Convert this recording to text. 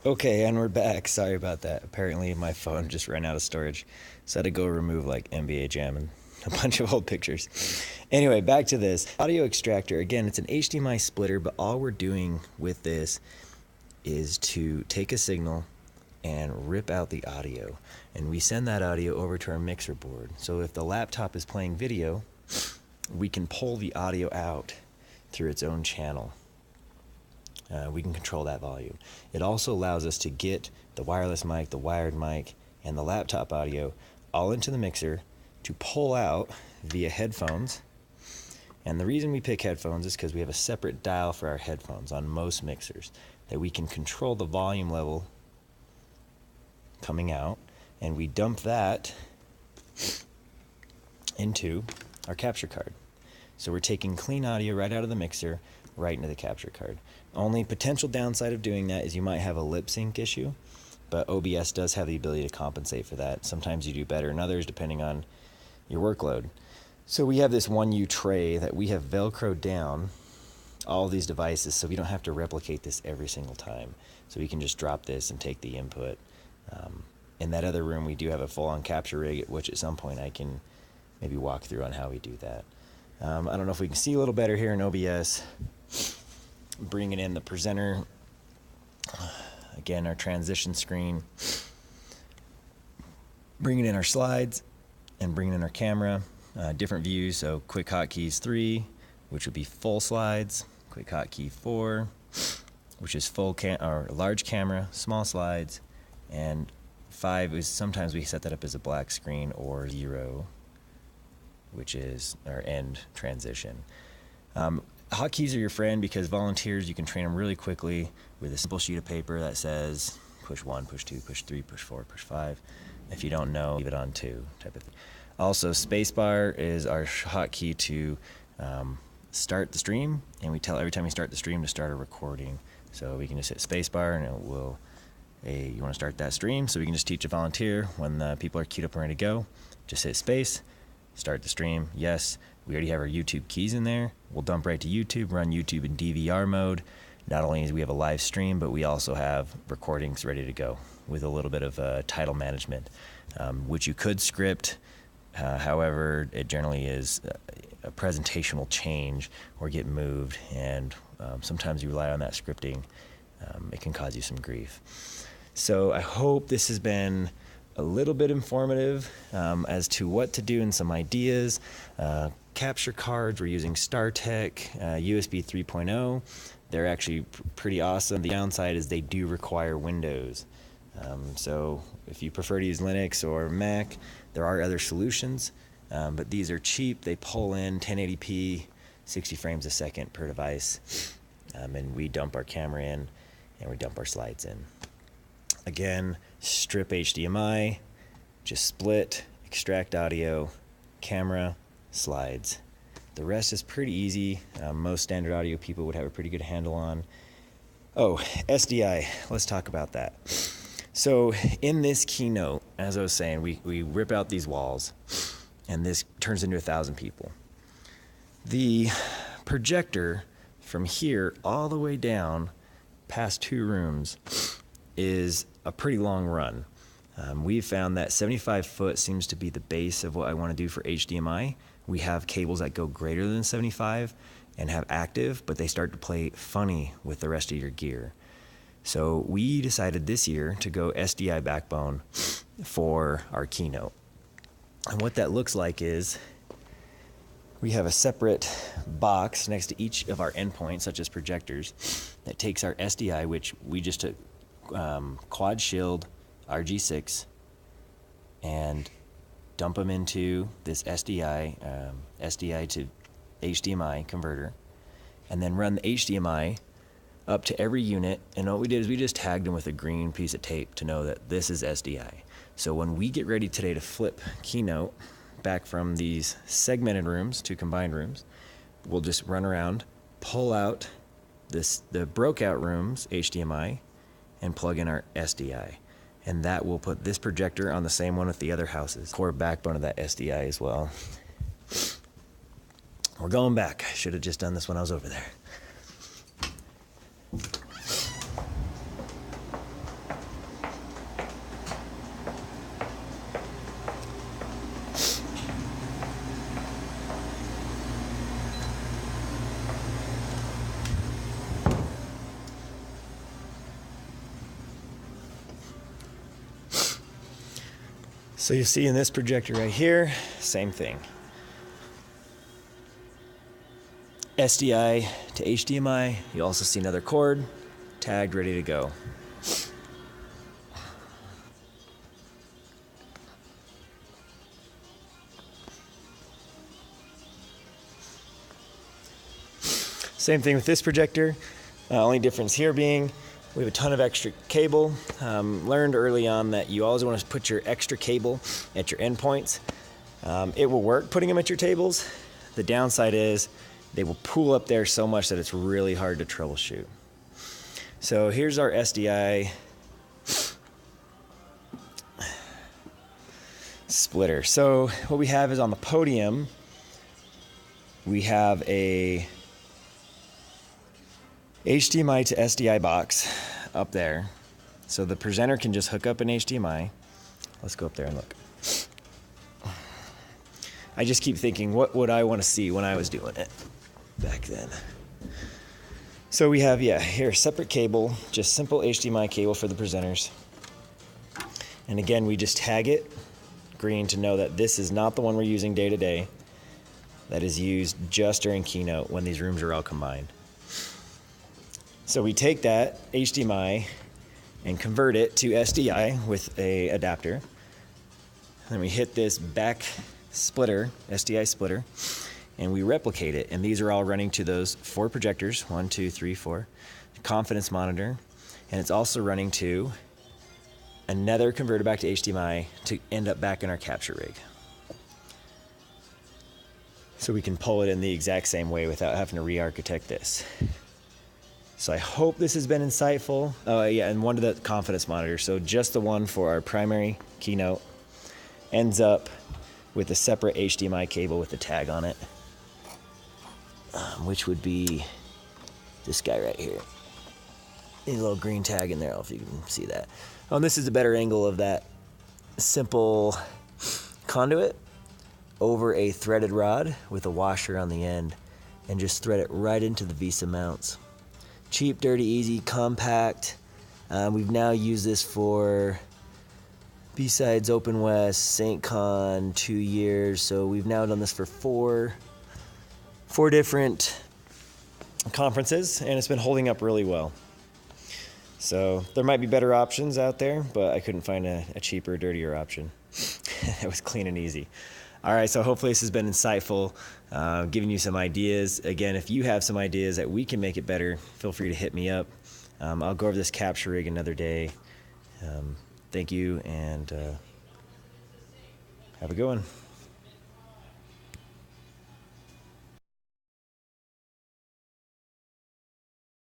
Okay, and we're back. Sorry about that. Apparently my phone just ran out of storage, so I had to go remove like NBA Jam and a bunch of old pictures. Anyway, back to this. Audio extractor. Again, it's an HDMI splitter, but all we're doing with this is to take a signal and rip out the audio. And we send that audio over to our mixer board. So if the laptop is playing video, we can pull the audio out through its own channel. We can control that volume. It also allows us to get the wireless mic, the wired mic, and the laptop audio all into the mixer to pull out via headphones. And the reason we pick headphones is because we have a separate dial for our headphones on most mixers that we can control the volume level coming out, and we dump that into our capture card. So we're taking clean audio right out of the mixer right into the capture card. Only potential downside of doing that is you might have a lip sync issue, but OBS does have the ability to compensate for that. Sometimes you do better than others depending on your workload. So we have this 1U tray that we have Velcroed down all of these devices so we don't have to replicate this every single time. So we can just drop this and take the input. In that other room we do have a full-on capture rig, which at some point I can maybe walk through on how we do that. I don't know if we can see a little better here in OBS. Bringing in the presenter, again our transition screen, bringing in our slides and bringing in our camera, different views. So quick hotkeys 3, which would be full slides, quick hotkey 4, which is full or large camera, small slides, and 5 is sometimes we set that up as a black screen, or 0, which is our end transition. Hotkeys are your friend because volunteers, you can train them really quickly with a simple sheet of paper that says push 1, push 2, push 3, push 4, push 5. If you don't know, leave it on 2 type of thing. Also, spacebar is our hotkey to start the stream, and we tell every time you start the stream to start a recording. So we can just hit spacebar and it will, hey, you want to start that stream? So we can just teach a volunteer when the people are queued up and ready to go, just hit space, start the stream. Yes, we already have our YouTube keys in there. We'll dump right to YouTube, run YouTube in DVR mode. Not only do we have a live stream, but we also have recordings ready to go with a little bit of title management, which you could script. However, it generally is a presentation will change or get moved, and sometimes you rely on that scripting. It can cause you some grief. So I hope this has been a little bit informative as to what to do and some ideas. Capture cards, we're using StarTech, USB 3.0. They're actually pretty awesome. The downside is they do require Windows. So if you prefer to use Linux or Mac, there are other solutions, but these are cheap. They pull in 1080p, 60 frames a second per device, and we dump our camera in and we dump our slides in. Again, strip HDMI, just split, extract audio, camera, slides. The rest is pretty easy. Most standard audio people would have a pretty good handle on. Oh, SDI, let's talk about that. So in this keynote, as I was saying, we rip out these walls and this turns into 1,000 people. The projector from here all the way down past 2 rooms is a pretty long run. We've found that 75 foot seems to be the base of what I want to do for HDMI. We have cables that go greater than 75 and have active, but they start to play funny with the rest of your gear. So we decided this year to go SDI backbone for our keynote. And what that looks like is we have a separate box next to each of our endpoints, such as projectors, that takes our SDI, which we just took quad shield RG6 and dump them into this SDI to HDMI converter, and then run the HDMI up to every unit. And what we did is we just tagged them with a green piece of tape to know that this is SDI. So when we get ready today to flip keynote back from these segmented rooms to combined rooms, we'll just run around, pull out the broke out rooms HDMI, and plug in our SDI. And that will put this projector on the same one with the other houses. Core backbone of that SDI as well. We're going back. I should have just done this when I was over there. So you see in this projector right here, same thing. SDI to HDMI. You also see another cord, tagged, ready to go. Same thing with this projector. Only difference here being we have a ton of extra cable. Learned early on that you always want to put your extra cable at your endpoints. It will work putting them at your tables. The downside is they will pool up there so much that it's really hard to troubleshoot. So here's our SDI splitter. So what we have is on the podium, we have a HDMI to SDI box up there. So the presenter can just hook up an HDMI. Let's go up there and look. I just keep thinking, what would I want to see when I was doing it back then? So we have, here, separate cable, just simple HDMI cable for the presenters. And again, we just tag it green to know that this is not the one we're using day to day. That is used just during keynote when these rooms are all combined. So we take that HDMI and convert it to SDI with a adapter. Then we hit this back splitter, SDI splitter, and we replicate it. And these are all running to those 4 projectors, 1, 2, 3, 4, confidence monitor. And it's also running to another converter back to HDMI to end up back in our capture rig. So we can pull it in the exact same way without having to re-architect this. So I hope this has been insightful. Oh yeah, and one of the confidence monitors. So just the one for our primary keynote ends up with a separate HDMI cable with a tag on it, which would be this guy right here. A little green tag in there, I don't know if you can see that. Oh, and this is a better angle of that simple conduit over a threaded rod with a washer on the end, and just thread it right into the VESA mounts. Cheap, dirty, easy, compact. We've now used this for B-Sides, Open West, saintcon, 2 years. So we've now done this for four different conferences, and it's been holding up really well. So there might be better options out there, but I couldn't find a cheaper, dirtier option. It was clean and easy. All right, so hopefully this has been insightful, giving you some ideas. Again, if you have some ideas that we can make it better, feel free to hit me up. I'll go over this capture rig another day. Thank you, and have a good one.